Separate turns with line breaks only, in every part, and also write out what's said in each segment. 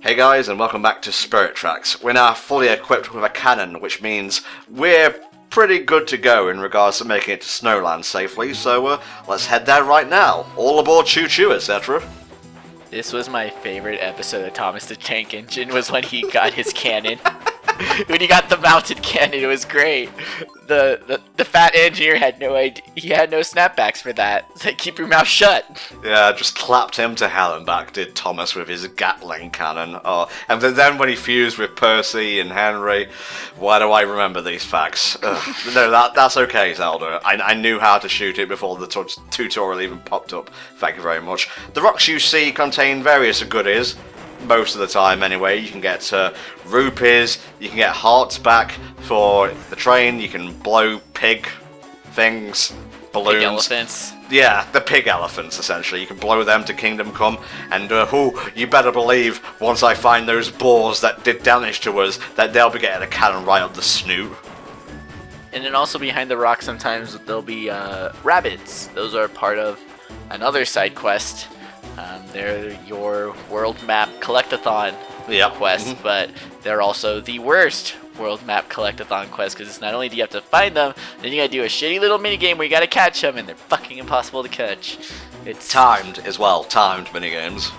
Hey guys, and welcome back to Spirit Tracks. We're now fully equipped with a cannon, which means we're pretty good to go in regards to making it to Snowland safely, so let's head there right now. All aboard Choo Choo, etc.
This was my favorite episode of Thomas the Tank Engine, was when he got his cannon. When he got the mounted cannon, it was great. The fat engineer had no idea. He had no snapbacks for that. It's like, keep your mouth shut.
Yeah, just clapped him to hell and back, did Thomas with his Gatling cannon. Oh, and then when he fused with Percy and Henry, why do I remember these facts? No, that's okay, Zelda. I knew how to shoot it before the tutorial even popped up. Thank you very much. The rocks you see contain various goodies. Most of the time anyway. You can get rupees, you can get hearts back for the train, you can blow pig things, balloons.
Pig elephants.
Yeah, the pig elephants essentially. You can blow them to Kingdom Come, and you better believe once I find those boars that did damage to us, that they'll be getting a cannon right up the snoot.
And then also behind the rock sometimes there'll be rabbits. Those are part of another side quest. They're your world map collectathon quest, but they're also the worst world map collectathon quest, because it's not only do you have to find them, then you gotta do a shitty little minigame where you gotta catch them, and they're fucking impossible to catch. It's
timed as well, timed minigames.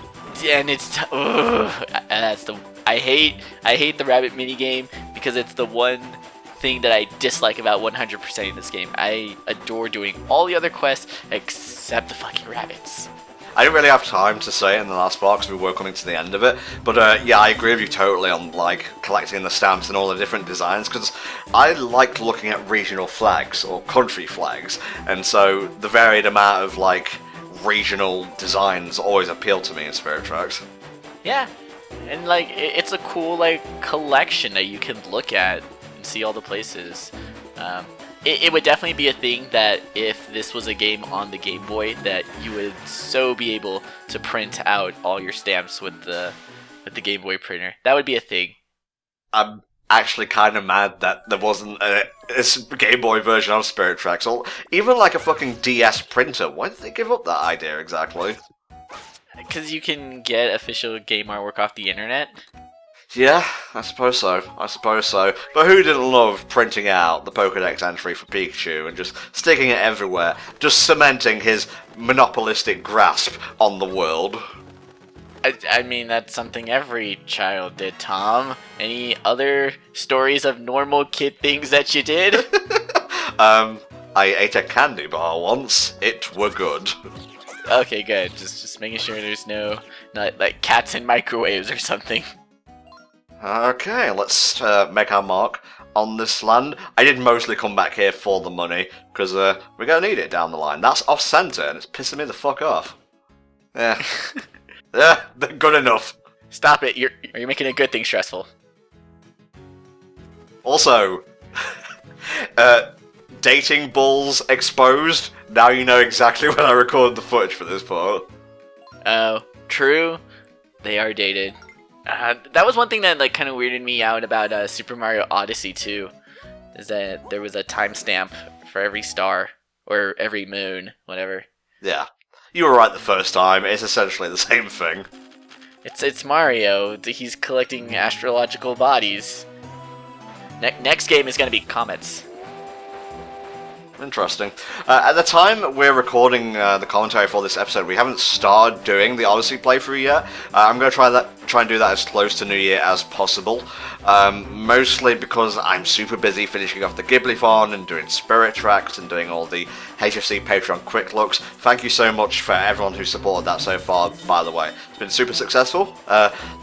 And it's I hate the rabbit minigame because it's the one thing that I dislike about 100% in this game. I adore doing all the other quests except the fucking rabbits.
I didn't really have time to say it in the last part because we were coming to the end of it, but yeah, I agree with you totally on like collecting the stamps and all the different designs, because I liked looking at regional flags or country flags, and so the varied amount of like regional designs always appealed to me in Spirit Tracks.
Yeah, and like it's a cool like collection that you can look at and see all the places. It would definitely be a thing that if this was a game on the Game Boy, that you would so be able to print out all your stamps with the Game Boy printer. That would be a thing.
I'm actually kind of mad that there wasn't a Game Boy version of Spirit Tracks, or even like a fucking DS printer. Why did they give up that idea exactly?
Because you can get official game artwork off the internet.
Yeah, I suppose so. But who didn't love printing out the Pokédex entry for Pikachu and just sticking it everywhere, just cementing his monopolistic grasp on the world?
I mean, that's something every child did, Tom. Any other stories of normal kid things that you did?
I ate a candy bar once. It were good.
Okay, good. Just making sure there's no like cats in microwaves or something.
Okay, let's make our mark on this land. I did mostly come back here for the money, because we're going to need it down the line. That's off-center, and it's pissing me the fuck off. Yeah. Yeah, good enough.
Stop it, you're making a good thing stressful.
Also, dating balls exposed. Now you know exactly when I recorded the footage for this part.
Oh, true. They are dated. That was one thing that like kind of weirded me out about Super Mario Odyssey 2, is that there was a timestamp for every star, or every moon, whatever.
Yeah, you were right the first time. It's essentially the same thing.
It's Mario. He's collecting astrological bodies. Next game is gonna be comets.
Interesting. At the time we're recording the commentary for this episode, we haven't started doing the Odyssey playthrough yet. I'm going to try and do that as close to New Year as possible. Mostly because I'm super busy finishing off the Ghibli-thon and doing Spirit Tracks and doing all the HFC Patreon quick looks. Thank you so much for everyone who supported that so far, by the way. It's been super successful.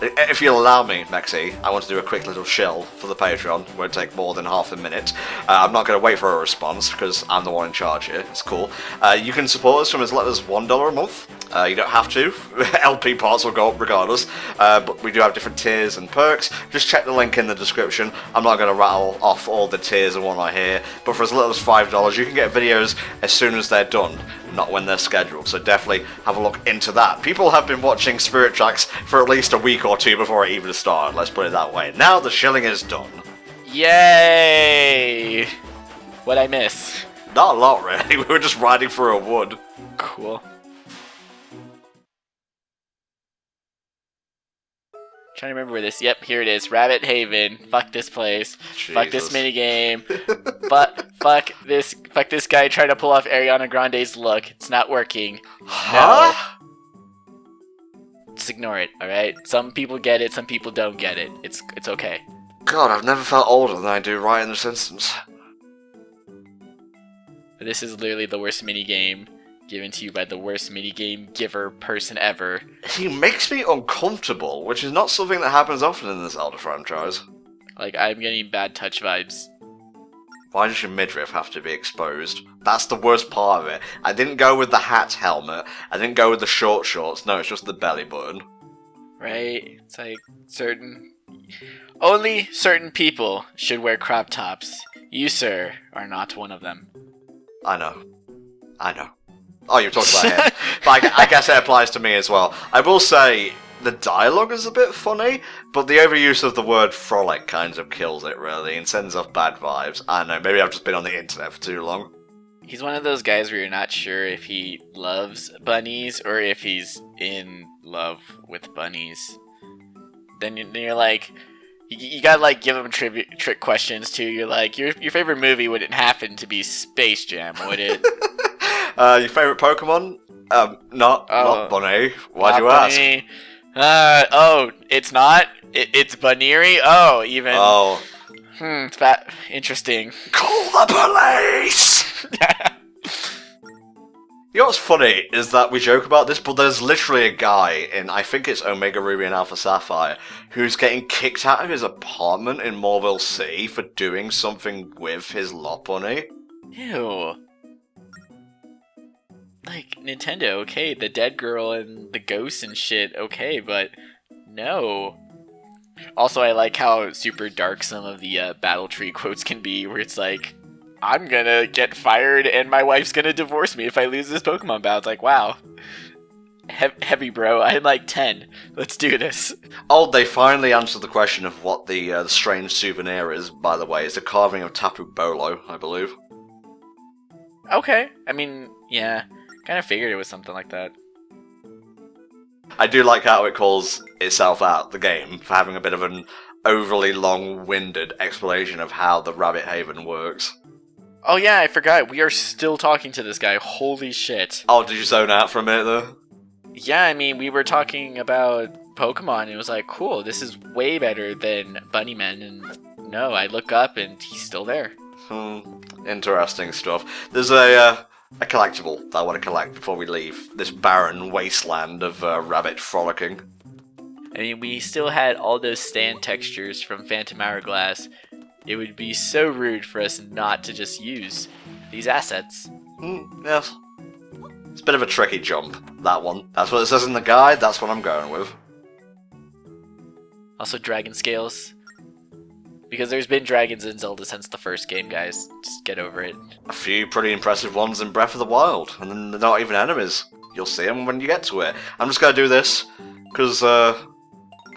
If you'll allow me, Mexi, I want to do a quick little shill for the Patreon. It won't take more than half a minute. I'm not going to wait for a response because I'm the one in charge here. It's cool. You can support us from as little as $1 a month. You don't have to. LP parts will go up regardless. But we do have different tiers and perks. Just check the link in the description. I'm not going to rattle off all the tiers and whatnot here. But for as little as $5, you can get videos as soon as they're done, not when they're scheduled. So definitely have a look into that. People have been watching Spirit Tracks for at least a week or two before it even started. Let's put it that way. Now the shilling is done.
Yay! What'd I miss?
Not a lot, really. We were just riding through a wood.
Cool. trying to remember where this. Yep, here it is. Rabbit Haven. Fuck this place.
Jesus.
Fuck this minigame. fuck this guy trying to pull off Ariana Grande's look. It's not working.
Huh?
No. Just ignore it, alright? Some people get it, some people don't get it. It's okay.
God, I've never felt older than I do right in this instance.
This is literally the worst minigame given to you by the worst minigame giver person ever.
He makes me uncomfortable, which is not something that happens often in the Zelda franchise.
Like, I'm getting bad touch vibes.
Why does your midriff have to be exposed? That's the worst part of it. I didn't go with the hat helmet. I didn't go with the short shorts. No, it's just the belly button.
Right? It's like only certain people should wear crop tops. You, sir, are not one of them.
I know. Oh, you're talking about him. But I guess it applies to me as well. I will say, the dialogue is a bit funny, but the overuse of the word frolic kind of kills it, really, and sends off bad vibes. I don't know, maybe I've just been on the internet for too long.
He's one of those guys where you're not sure if he loves bunnies or if he's in love with bunnies. Then you're like, you gotta like give him trick questions too. You're like, your favorite movie wouldn't happen to be Space Jam, would it?
Your favorite Pokemon? Not Bunny. Why'd you
Bunny.
ask?
It's not? It's Bunnery? Oh, even.
Oh.
It's interesting.
Call the police! You know what's funny is that we joke about this, but there's literally a guy in, I think it's Omega Ruby and Alpha Sapphire, who's getting kicked out of his apartment in Morville City for doing something with his Lopunny.
Ew. Like, Nintendo, okay, the dead girl and the ghosts and shit, okay, but no. Also, I like how super dark some of the Battle Tree quotes can be, where it's like, I'm gonna get fired and my wife's gonna divorce me if I lose this Pokemon battle. It's like, wow. Heavy, bro. I'm like 10. Let's do this.
Oh, they finally answered the question of what the strange souvenir is, by the way. It's a carving of Tapu Bolo, I believe.
Okay. I mean, yeah. Kind of figured it was something like that.
I do like how it calls itself out, the game, for having a bit of an overly long-winded explanation of how the Rabbit Haven works.
Oh yeah, I forgot. We are still talking to this guy. Holy shit.
Oh, did you zone out for a minute, though?
Yeah, I mean, we were talking about Pokemon, and it was like, cool, this is way better than Bunnyman, and no, I look up, and he's still there.
Interesting stuff. There's a collectible that I want to collect before we leave this barren wasteland of rabbit frolicking.
I mean, we still had all those stand textures from Phantom Hourglass. It would be so rude for us not to just use these assets.
Yes. It's a bit of a tricky jump, that one. That's what it says in the guide, that's what I'm going with.
Also dragon scales. Because there's been dragons in Zelda since the first game, guys. Just get over it.
A few pretty impressive ones in Breath of the Wild, and then they're not even enemies. You'll see them when you get to it. I'm just going to do this, because,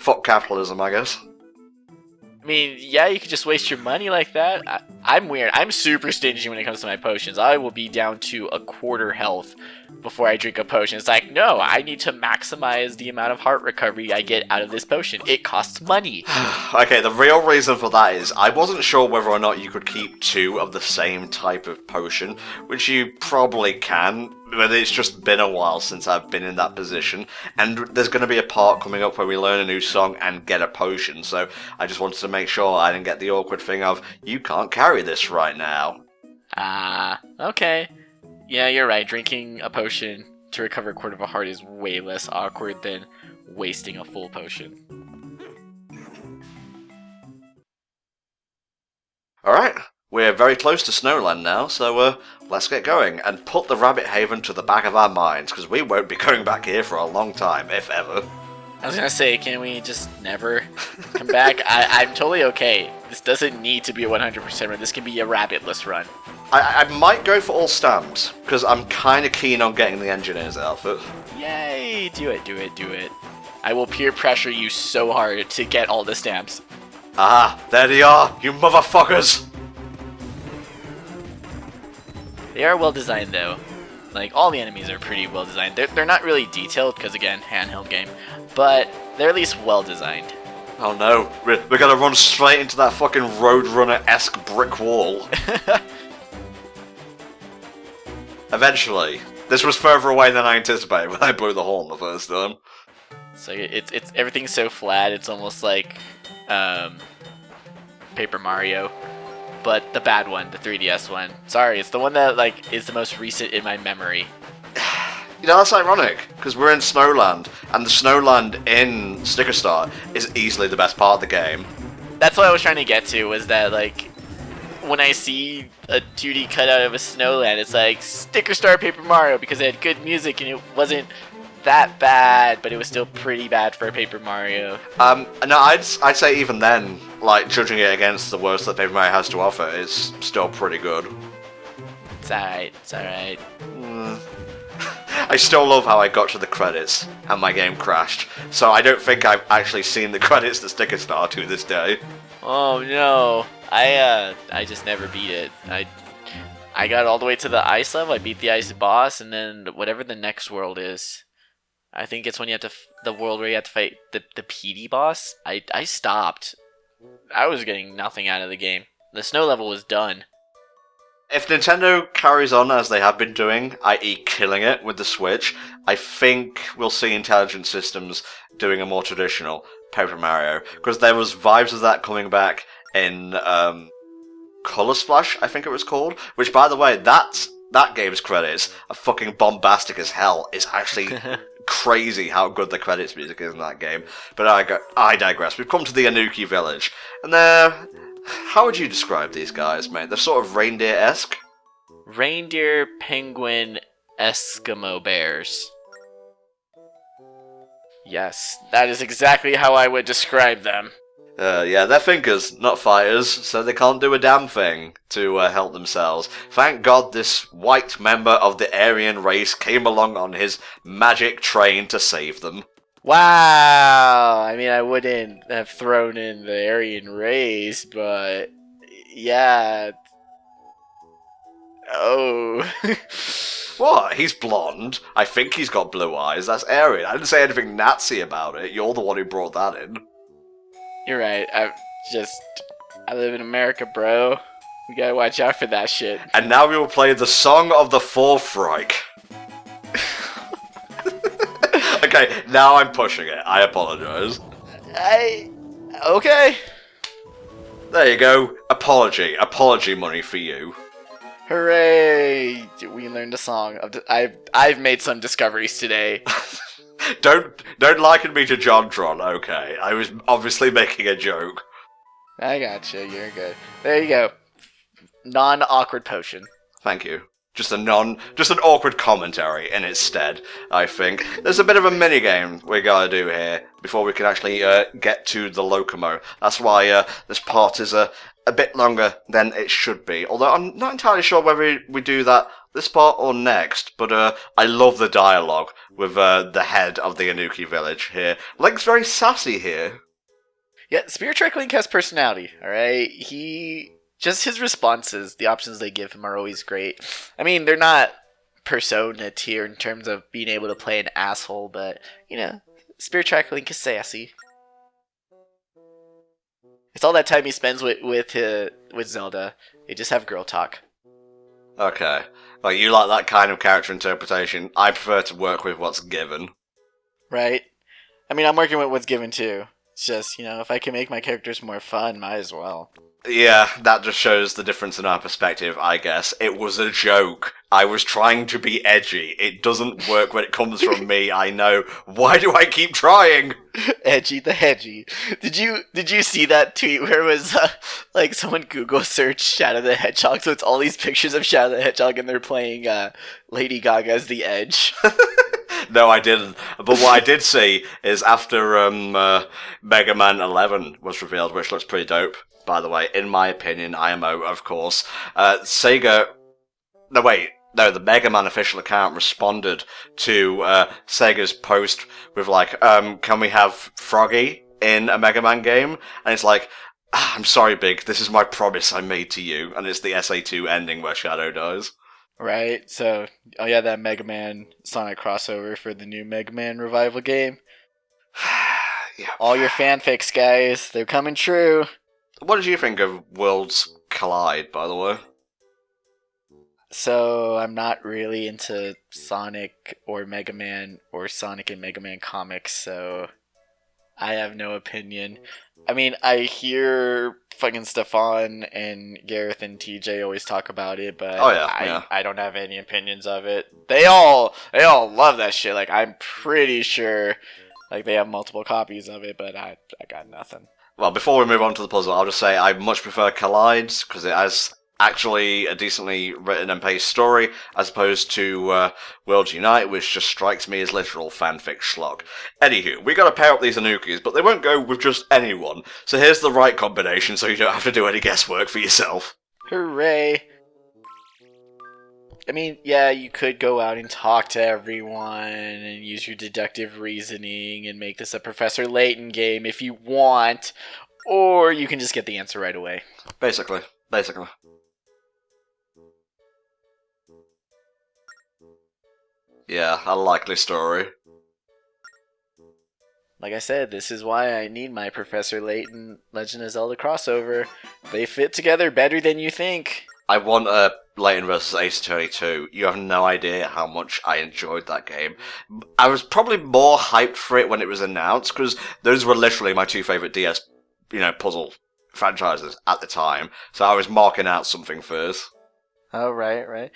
fuck capitalism, I guess.
I mean, yeah, you could just waste your money like that. I'm weird. I'm super stingy when it comes to my potions. I will be down to a quarter health before I drink a potion. It's like, no, I need to maximize the amount of heart recovery I get out of this potion. It costs money.
Okay, the real reason for that is I wasn't sure whether or not you could keep two of the same type of potion, which you probably can, but it's just been a while since I've been in that position, and there's going to be a part coming up where we learn a new song and get a potion, so I just wanted to make sure I didn't get the awkward thing of, you can't carry this right now.
Okay. Yeah, you're right. Drinking a potion to recover a quarter of a heart is way less awkward than wasting a full potion.
Alright, we're very close to Snowland now, so let's get going and put the Rabbit Haven to the back of our minds, because we won't be going back here for a long time, if ever.
I was gonna say, can we just never come back? I'm totally okay. This doesn't need to be a 100% run. This can be a rabbitless run.
I might go for all stamps, because I'm kind of keen on getting the engineer's outfit.
Yay! Do it, do it, do it. I will peer pressure you so hard to get all the stamps.
Ah, there they are, you motherfuckers!
They are well designed though. Like, all the enemies are pretty well designed. They're not really detailed, because again, handheld game. But they're at least well designed.
Oh no, we're gonna run straight into that fucking Roadrunner-esque brick wall. Eventually. This was further away than I anticipated when I blew the horn the first time.
So it's everything's so flat. It's almost like Paper Mario, but the bad one, the 3DS one. Sorry, it's the one that like is the most recent in my memory.
You know, that's ironic, because we're in Snowland, and the Snowland in Sticker Star is easily the best part of the game.
That's what I was trying to get to, was that like when I see a 2D cutout of a Snowland, it's like Sticker Star Paper Mario, because it had good music and it wasn't that bad, but it was still pretty bad for a Paper Mario.
No, I'd say even then, like, judging it against the worst that Paper Mario has to offer, it's still pretty good.
It's alright, it's alright.
I still love how I got to the credits and my game crashed, so I don't think I've actually seen the credits to Sticker Star to this day.
Oh no, I just never beat it. I got all the way to the ice level, I beat the ice boss, and then whatever the next world is. I think it's when you have to, the world where you have to fight the PD boss. I stopped. I was getting nothing out of the game. The snow level was done.
If Nintendo carries on as they have been doing, i.e. killing it with the Switch, I think we'll see Intelligent Systems doing a more traditional Paper Mario. Because there was vibes of that coming back in Color Splash, I think it was called. Which, by the way, that game's credits are fucking bombastic as hell. It's actually crazy how good the credits music is in that game. But I digress. We've come to the Anouki village. And they're... How would you describe these guys, mate? They're sort of reindeer-esque.
Reindeer, penguin, Eskimo bears. Yes, that is exactly how I would describe them.
Yeah, they're thinkers, not fighters, so they can't do a damn thing to help themselves. Thank God this white member of the Aryan race came along on his magic train to save them.
Wow! I mean, I wouldn't have thrown in the Aryan race, but yeah. Oh.
What? He's blonde. I think he's got blue eyes. That's Aryan. I didn't say anything Nazi about it. You're the one who brought that in.
You're right. I live in America, bro. We gotta watch out for that shit.
And now we will play the Song of the Fourth Reich. Okay, now I'm pushing it. I apologize.
Okay.
There you go. Apology. Apology money for you.
Hooray! We learned a song. I've made some discoveries today.
Don't liken me to JonTron, okay? I was obviously making a joke.
I gotcha. You're good. There you go. Non-awkward potion.
Thank you. Just an awkward commentary in its stead, I think. There's a bit of a mini-game we gotta do here before we can actually get to the Locomo. That's why this part is a bit longer than it should be. Although I'm not entirely sure whether we do that this part or next, but I love the dialogue with the head of the Anouki village here. Link's very sassy here.
Yeah, Spirit Trek Link has personality, alright? Just his responses, the options they give him are always great. I mean, they're not Persona tier in terms of being able to play an asshole, but, you know, Spirit Trek Link is sassy. It's all that time he spends with Zelda. They just have girl talk.
Okay. Well, you like that kind of character interpretation. I prefer to work with what's given.
Right? I mean, I'm working with what's given too. It's just, you know, if I can make my characters more fun, might as well.
Yeah, that just shows the difference in our perspective, I guess. It was a joke. I was trying to be edgy. It doesn't work when it comes from me, I know. Why do I keep trying?
Edgy the hedgy. Did you see that tweet where it was like someone Google searched Shadow the Hedgehog, so it's all these pictures of Shadow the Hedgehog and they're playing Lady Gaga's The Edge?
No, I didn't. But what I did see is after Mega Man 11 was revealed, which looks pretty dope, by the way, in my opinion, IMO, of course, Sega... the Mega Man official account responded to Sega's post with like, can we have Froggy in a Mega Man game? And it's like, I'm sorry, Big, this is my promise I made to you. And it's the SA2 ending where Shadow dies.
Right, so, oh yeah, that Mega Man Sonic crossover for the new Mega Man revival game.
Yeah.
All your fanfics, guys, they're coming true.
What did you think of Worlds Collide, by the way?
So I'm not really into Sonic or Mega Man or Sonic and Mega Man comics, so I have no opinion. I mean, I hear fucking Stefan and Gareth and TJ always talk about it, but I don't have any opinions of it. They all love that shit. Like, I'm pretty sure like they have multiple copies of it, but I got nothing.
Well, before we move on to the puzzle, I'll just say I much prefer Collides because it has actually a decently written and paced story, as opposed to Worlds Unite, which just strikes me as literal fanfic schlock. Anywho, we gotta pair up these Anoukis, but they won't go with just anyone, so here's the right combination so you don't have to do any guesswork for yourself.
Hooray! I mean, yeah, you could go out and talk to everyone and use your deductive reasoning and make this a Professor Layton game if you want, or you can just get the answer right away.
Basically. Yeah, a likely story.
Like I said, this is why I need my Professor Layton Legend of Zelda crossover. They fit together better than you think.
I want a Layton vs. Ace Attorney 2. You have no idea how much I enjoyed that game. I was probably more hyped for it when it was announced, because those were literally my two favourite DS, puzzle franchises at the time. So I was marking out something first.
Oh, right.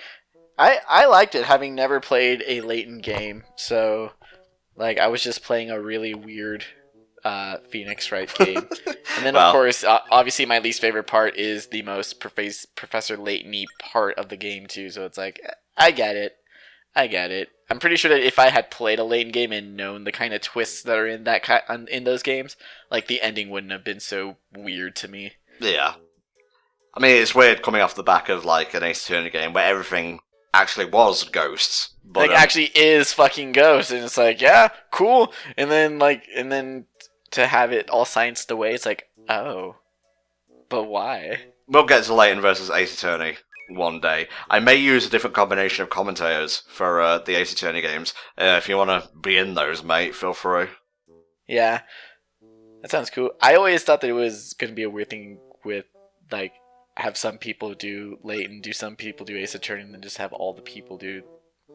I liked it, having never played a Layton game, so like I was just playing a really weird Phoenix Wright game. And then of course, obviously my least favorite part is the most Professor Layton-y part of the game too, so it's like, I get it. I'm pretty sure that if I had played a Layton game and known the kind of twists that are in in those games, like the ending wouldn't have been so weird to me.
Yeah. I mean, it's weird coming off the back of like an Ace Attorney game where everything actually was ghosts. But,
actually is fucking ghosts, and it's like, yeah, cool. And then to have it all scienced away, it's like, oh, but why?
We'll get to Layton versus Ace Attorney one day. I may use a different combination of commentators for the Ace Attorney games. If you want to be in those, mate, feel free.
Yeah, that sounds cool. I always thought that it was going to be a weird thing with, like, have some people do Layton, do some people do Ace Attorney, and then just have all the people do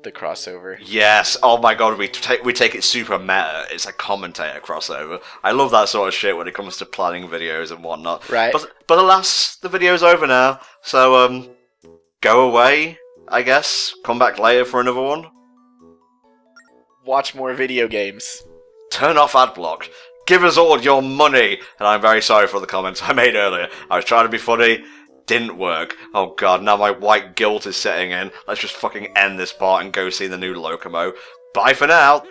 the crossover.
Yes, oh my god, we take it super meta. It's a commentator crossover. I love that sort of shit when it comes to planning videos and whatnot.
Right.
But alas, the video's over now, so go away, I guess. Come back later for another one.
Watch more video games.
Turn off adblock. Give us all your money. And I'm very sorry for the comments I made earlier. I was trying to be funny. Didn't work. Oh god, now my white guilt is setting in. Let's just fucking end this part and go see the new Locomo. Bye for now!